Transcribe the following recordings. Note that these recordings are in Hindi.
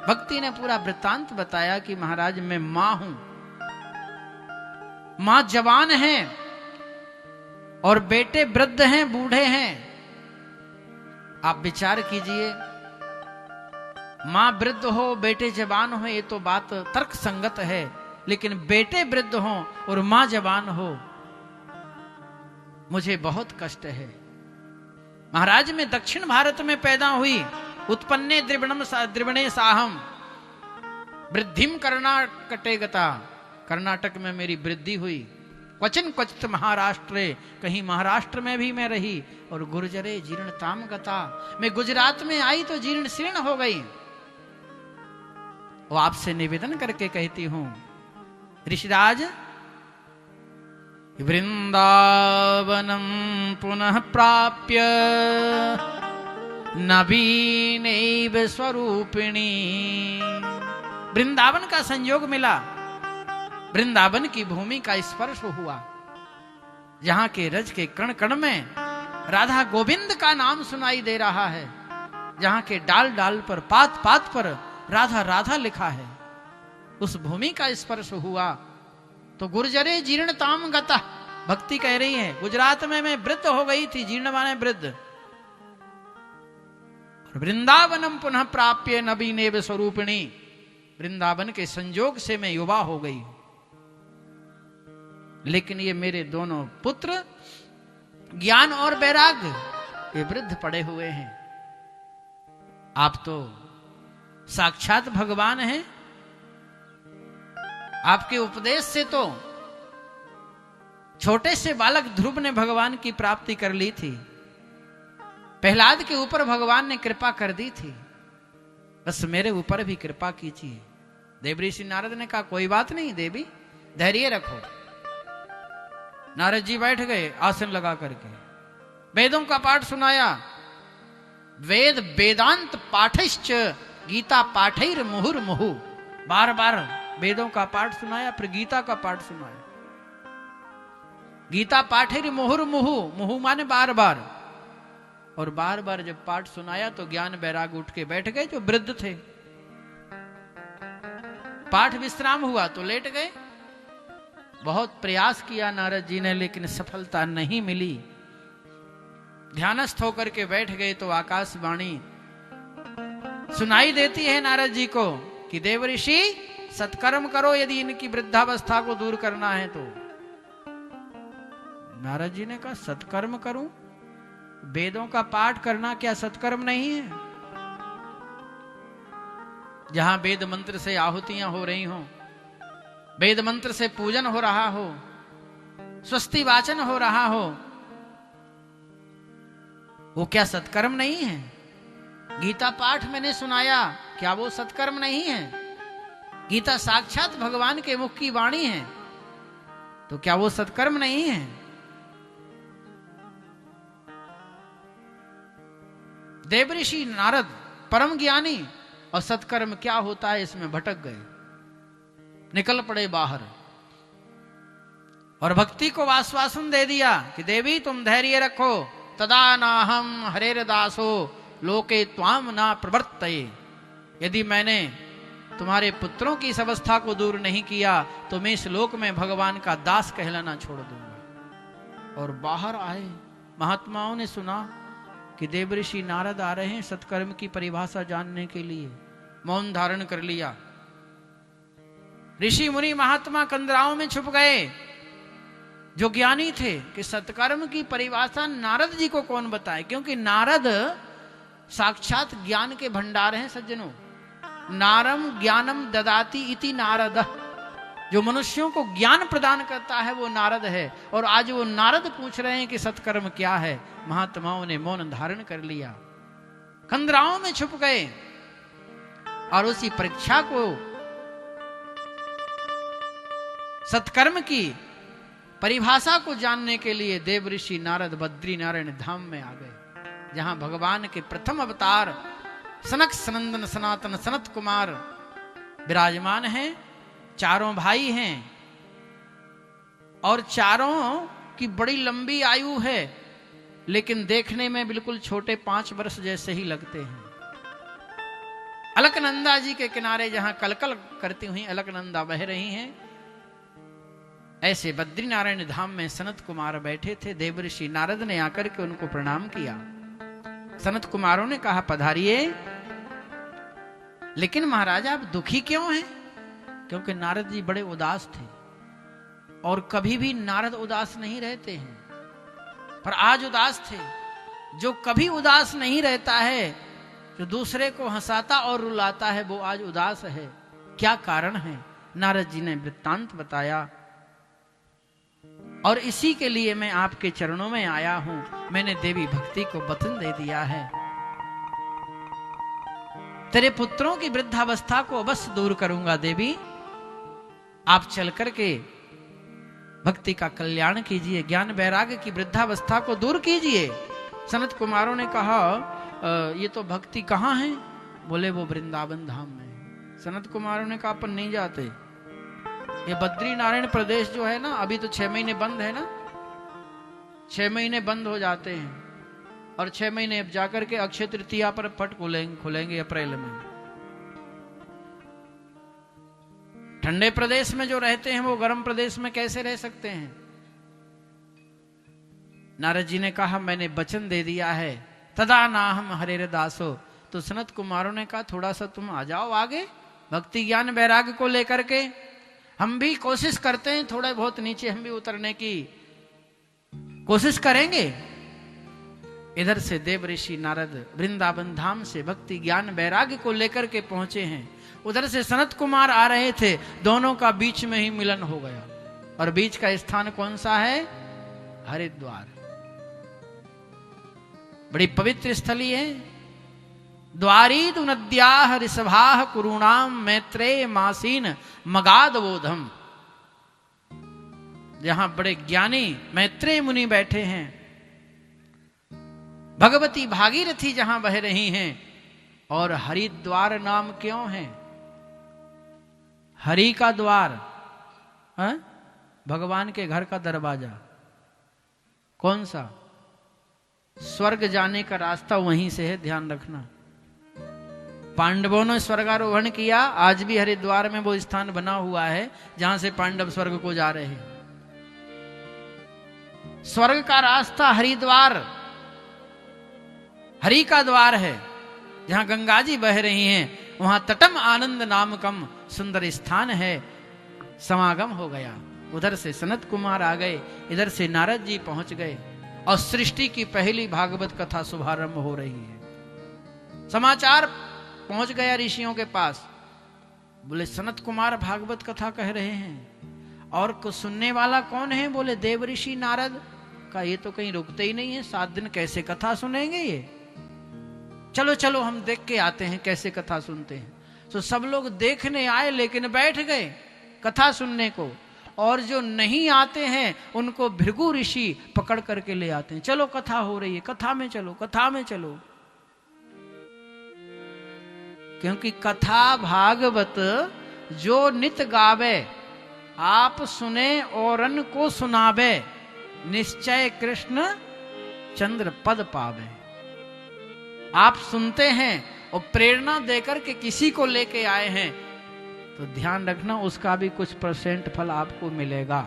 भक्ति ने पूरा वृत्तांत बताया कि महाराज मैं मां हूं, मां जवान है और बेटे वृद्ध हैं, बूढ़े हैं। आप विचार कीजिए, मां वृद्ध हो बेटे जवान हो, ये तो बात तर्क संगत है, लेकिन बेटे वृद्ध हो और मां जवान हो, मुझे बहुत कष्ट है। महाराज मैं दक्षिण भारत में पैदा हुई, उत्पन्ने द्रिवणे साहम वृद्धिम कर्णाटके गता, कर्नाटक में मेरी वृद्धि हुई। क्वचन क्वचित महाराष्ट्रे, कहीं महाराष्ट्र में भी मैं रही। और गुर्जरे जीर्णताम गता, मैं गुजरात में आई तो जीर्ण शीर्ण हो गई। वो आपसे निवेदन करके कहती हूं ऋषिराज, वृंदावनम पुनः प्राप्य नवीनैव स्वरूपिणी। वृंदावन का संयोग मिला, वृंदावन की भूमि का स्पर्श हुआ, जहां के रज के कण कण में राधा गोविंद का नाम सुनाई दे रहा है, जहां के डाल डाल पर पात पात पर राधा राधा लिखा है, उस भूमि का स्पर्श हुआ तो गुर्जरे जीर्णताम गता। भक्ति कह रही है गुजरात में मैं वृद्ध हो गई थी, जीर्ण माने वृद्ध, वृंदावनम पुनः प्राप्य नवीनेव स्वरूपिणी, वृंदावन के संयोग से मैं युवा हो गई। लेकिन ये मेरे दोनों पुत्र ज्ञान और वैराग्य ये वृद्ध पड़े हुए हैं। आप तो साक्षात भगवान हैं, आपके उपदेश से तो छोटे से बालक ध्रुव ने भगवान की प्राप्ति कर ली थी, प्रहलाद के ऊपर भगवान ने कृपा कर दी थी, बस मेरे ऊपर भी कृपा कीजिए। देवऋषि नारद ने कहा कोई बात नहीं देवी, धैर्य रखो। नारद जी बैठ गए आसन लगा करके, वेदों का पाठ सुनाया। वेद वेदांत पाठश्च गीता पाठैर मुहुर मुहु, बार बार वेदों का पाठ सुनाया, फिर गीता का पाठ सुनाया। गीता पाठैर मुहुर मुहु, मुहु माने बार बार, और बार बार जब पाठ सुनाया तो ज्ञान वैराग उठ के बैठ गए जो वृद्ध थे। पाठ विश्राम हुआ तो लेट गए। बहुत प्रयास किया नारद जी ने, लेकिन सफलता नहीं मिली। ध्यानस्थ होकर के बैठ गए तो आकाशवाणी सुनाई देती है नारद जी को कि देवऋषि सत्कर्म करो यदि इनकी वृद्धावस्था को दूर करना है तो। नारद जी ने कहा सत्कर्म करूं? वेदों का पाठ करना क्या सत्कर्म नहीं है? जहां वेद मंत्र से आहुतियां हो रही हों, वेद मंत्र से पूजन हो रहा हो, स्वस्ति वाचन हो रहा हो, वो क्या सत्कर्म नहीं है? गीता पाठ मैंने सुनाया, क्या वो सत्कर्म नहीं है? गीता साक्षात भगवान के मुख की वाणी है, तो क्या वो सत्कर्म नहीं है? देवऋषि नारद परम ज्ञानी, और सत्कर्म क्या होता है इसमें भटक गए, निकल पड़े बाहर, और भक्ति को आश्वासन दे दिया कि देवी तुम धैर्य रखो, तदा नाहम हरेर दासो लोके त्वाम ना प्रवर्तये। यदि मैंने तुम्हारे पुत्रों की इस अवस्था को दूर नहीं किया तो मैं इस लोक में भगवान का दास कहलाना छोड़ दूंगा। और बाहर आए, महात्माओं ने सुना कि देवऋषि नारद आ रहे हैं सत्कर्म की परिभाषा जानने के लिए, मौन धारण कर लिया। ऋषि मुनि महात्मा कंदराओं में छुप गए, जो ज्ञानी थे कि सत्कर्म की परिभाषा नारद जी को कौन बताए, क्योंकि नारद साक्षात ज्ञान के भंडार हैं सज्जनों। नारम ज्ञानम ददाति इति नारद, जो मनुष्यों को ज्ञान प्रदान करता है वो नारद है। और आज वो नारद पूछ रहे हैं कि सत्कर्म क्या है। महात्माओं ने मौन धारण कर लिया, कंदराओं में छुप गए, और उसी परीक्षा को सत्कर्म की परिभाषा को जानने के लिए देवऋषि नारद बद्री नारायण धाम में आ गए, जहां भगवान के प्रथम अवतार सनक सनंदन सनातन सनत कुमार विराजमान हैं। चारों भाई हैं और चारों की बड़ी लंबी आयु है, लेकिन देखने में बिल्कुल छोटे 5 वर्ष जैसे ही लगते हैं। अलकनंदा जी के किनारे जहां कलकल करती हुई अलकनंदा बह रही हैं, ऐसे बद्रीनारायण धाम में सनत कुमार बैठे थे। देवर्षि नारद ने आकर के उनको प्रणाम किया। सनत कुमारों ने कहा, पधारिए। लेकिन महाराज आप दुखी क्यों हैं? क्योंकि नारद जी बड़े उदास थे और कभी भी नारद उदास नहीं रहते हैं, पर आज उदास थे। जो कभी उदास नहीं रहता है, जो दूसरे को हंसाता और रुलाता है, वो आज उदास है। क्या कारण है? नारद जी ने वृत्तांत बताया और इसी के लिए मैं आपके चरणों में आया हूं। मैंने देवी भक्ति को वचन दे दिया है, तेरे पुत्रों की वृद्धावस्था को अवश्य दूर करूंगा। देवी आप चल करके भक्ति का कल्याण कीजिए, ज्ञान वैराग्य की वृद्धावस्था को दूर कीजिए। सनत कुमारों ने कहा, ये तो भक्ति कहाँ है? बोले वो वृंदावन धाम में। सनत कुमारों ने कहा, अपन नहीं जाते। ये बद्री नारायण प्रदेश जो है ना, अभी तो 6 महीने बंद है ना, 6 महीने बंद हो जाते हैं और 6 महीने अब जाकर के अक्षय तृतीया पर पट खुलेंगे अप्रैल में। ठंडे प्रदेश में जो रहते हैं वो गर्म प्रदेश में कैसे रह सकते हैं? नारद जी ने कहा, मैंने वचन दे दिया है, तदा नाहम हरेर दासो। तो सनत कुमारों ने कहा, थोड़ा सा तुम आ जाओ आगे, भक्ति ज्ञान वैराग्य को लेकर के हम भी कोशिश करते हैं, थोड़े बहुत नीचे हम भी उतरने की कोशिश करेंगे। इधर से देव ऋषि नारद वृंदावन धाम से भक्ति ज्ञान वैराग्य को लेकर के पहुंचे हैं, उधर से सनत कुमार आ रहे थे। दोनों का बीच में ही मिलन हो गया। और बीच का स्थान कौन सा है? हरिद्वार। बड़ी पवित्र स्थली है। द्वारीदु नद्याः ऋषभाः कुरूणाम मैत्रेय मासीन मगाधबोधम। जहां बड़े ज्ञानी मैत्रेय मुनि बैठे हैं, भगवती भागीरथी जहां बह रही हैं। और हरिद्वार नाम क्यों है? हरि का द्वार, भगवान के घर का दरवाजा। कौन सा? स्वर्ग जाने का रास्ता वहीं से है, ध्यान रखना। पांडवों ने स्वर्गारोहण किया, आज भी हरिद्वार में वो स्थान बना हुआ है जहां से पांडव स्वर्ग को जा रहे हैं। स्वर्ग का रास्ता हरिद्वार, हरि का द्वार है। जहां गंगा जी बह रही हैं, वहां तटम आनंद नामकम सुंदर स्थान है। समागम हो गया। उधर से सनत कुमार आ गए, इधर से नारद जी पहुंच गए और सृष्टि की पहली भागवत कथा शुभारंभ हो रही है। समाचार पहुंच गया ऋषियों के पास। बोले, सनत कुमार भागवत कथा कह रहे हैं और कुछ सुनने वाला कौन है? बोले, देव ऋषि नारद। का ये तो कहीं रुकते ही नहीं है, 7 दिन कैसे कथा सुनेंगे ये? चलो चलो हम देख के आते हैं कैसे कथा सुनते हैं। तो सब लोग देखने आए, लेकिन बैठ गए कथा सुनने को। और जो नहीं आते हैं उनको भृगु ऋषि पकड़ करके ले आते हैं। चलो कथा हो रही है, कथा में चलो, कथा में चलो। क्योंकि कथा भागवत जो नित गावे, आप सुने औरन को सुनावे, निश्चय कृष्ण चंद्र पद पावे। आप सुनते हैं और प्रेरणा देकर के किसी को लेके आए हैं, तो ध्यान रखना उसका भी कुछ % फल आपको मिलेगा।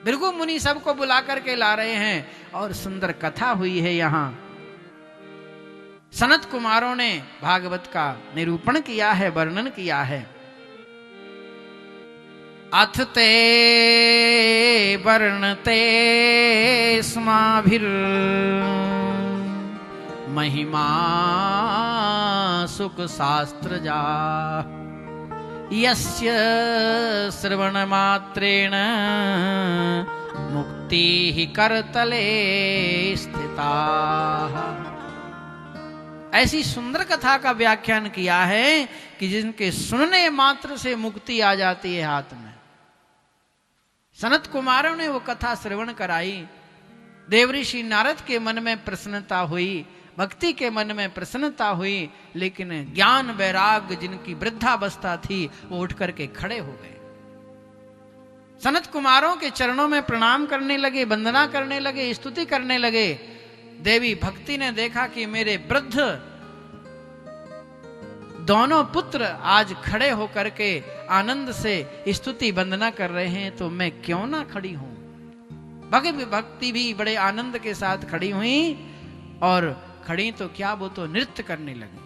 भृगु मुनि सबको बुला करके ला रहे हैं और सुंदर कथा हुई है। यहां सनत कुमारों ने भागवत का निरूपण किया है, वर्णन किया है। अथ ते वर्णते स्माभिर महिमा सुख शास्त्र जा, यस्य श्रवण मात्रेण मुक्ति ही करतले स्थिता। ऐसी सुंदर कथा का व्याख्यान किया है कि जिनके सुनने मात्र से मुक्ति आ जाती है हाथ में। सनत कुमारों ने वो कथा श्रवण कराई। देवऋषि नारद के मन में प्रसन्नता हुई, भक्ति के मन में प्रसन्नता हुई, लेकिन ज्ञान वैराग्य जिनकी वृद्धावस्था थी वो उठ करके खड़े हो गए। सनत कुमारों के चरणों में प्रणाम करने लगे, वंदना करने लगे, स्तुति करने लगे। देवी भक्ति ने देखा कि मेरे वृद्ध दोनों पुत्र आज खड़े होकर के आनंद से स्तुति वंदना कर रहे हैं, तो मैं क्यों ना खड़ी हूं। भक्ति भी बड़े आनंद के साथ खड़ी हुई, और खड़ी तो क्या, वो तो नृत्य करने लगी।